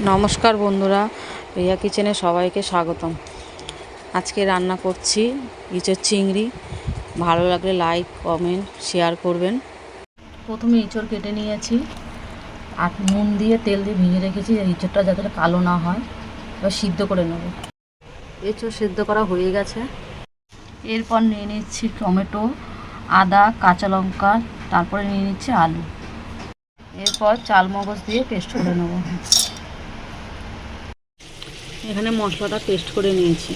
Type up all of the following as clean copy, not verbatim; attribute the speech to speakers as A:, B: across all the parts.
A: নমস্কার বন্ধুরা, রিয়া কিচেনে সবাইকে স্বাগতম। আজকে রান্না করছি ইঁচড় চিংড়ি। ভালো লাগলে লাইক কমেন্ট শেয়ার করবেন। প্রথমে ইঁচড় কেটে নিয়েছি আর নুন দিয়ে তেল দিয়ে ভিজিয়ে রেখেছি, ইঁচড়টা যাতে কালো না হয়। এবার সিদ্ধ করে নেব। ইঁচড় সিদ্ধ করা হয়ে গেছে। এরপর নিয়ে নিচ্ছি টমেটো, আদা, কাঁচা লঙ্কা, তারপরে নিয়ে নিচ্ছি আলু। এরপর চালমগজ দিয়ে পেস্ট করে নেব। এখানে মশলাটা পেস্ট করে নিয়েছি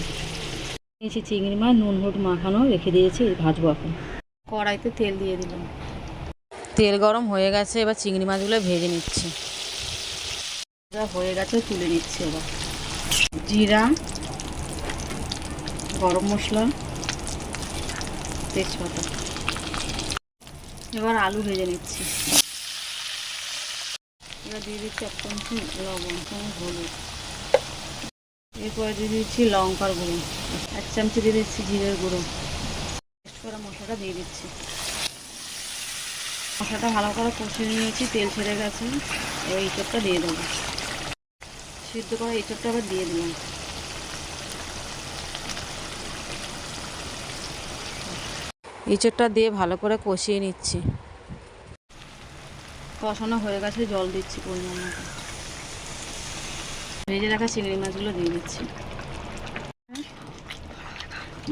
A: চিংড়ি মাছ নুন হলুদ মাখানো রেখে দিয়েছি, ভাজবো এখন। কড়াইতে তেল দিয়ে দিলাম, তেল গরম হয়ে গেছে। এবার চিংড়ি মাছগুলো ভেজে নিচ্ছি। হয়ে গেছে, তুলে নিচ্ছি। এবার জিরা, গরম মশলা, তেজপাতা। এবার আলু ভেজে নিচ্ছি। এবার দিয়ে দিচ্ছি 1 চামচ লবণ, হলুদ। এরপরে দিয়ে দিচ্ছি লঙ্কার গুঁড়ো, 1 চামচ দিয়ে দিচ্ছি জিরের গুঁড়ো। পেস্ট করা মশলাটা দিয়ে দিচ্ছি। মশলাটা ভালো করে কষিয়ে নিয়েছি, তেল ছেড়ে গেছে। এবার ইঁচড়টা দিয়ে দেবো। সিদ্ধ করা ইঁচড়টা আবার দিয়ে দিলাম। ইঁচড়টা দিয়ে ভালো করে কষিয়ে নিচ্ছি। কষানো হয়ে গেছে, জল দিচ্ছি পরিমাণ মতো। ভেজে রাখা চিংড়ি মাছগুলো দিয়ে দিচ্ছি।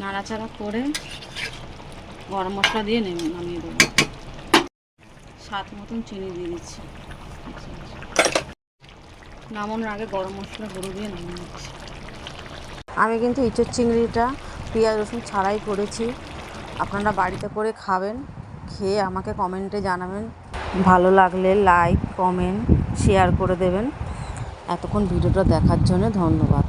A: নাড়াচাড়া করে গরম মশলা দিয়ে নামিয়ে দেবো। স্বাদ মতন চিনি দিয়ে দিচ্ছি। নামানোর আগে গরম মশলা গুঁড়ো দিয়ে নামিয়ে দিচ্ছি। আমি কিন্তু ইঁচড় চিংড়িটা পেঁয়াজ রসুন ছাড়াই করেছি। আপনারা বাড়িতে করে খাবেন, খেয়ে আমাকে কমেন্টে জানাবেন। ভালো লাগলে লাইক কমেন্ট শেয়ার করে দেবেন। এতক্ষণ ভিডিওটা দেখার জন্য ধন্যবাদ।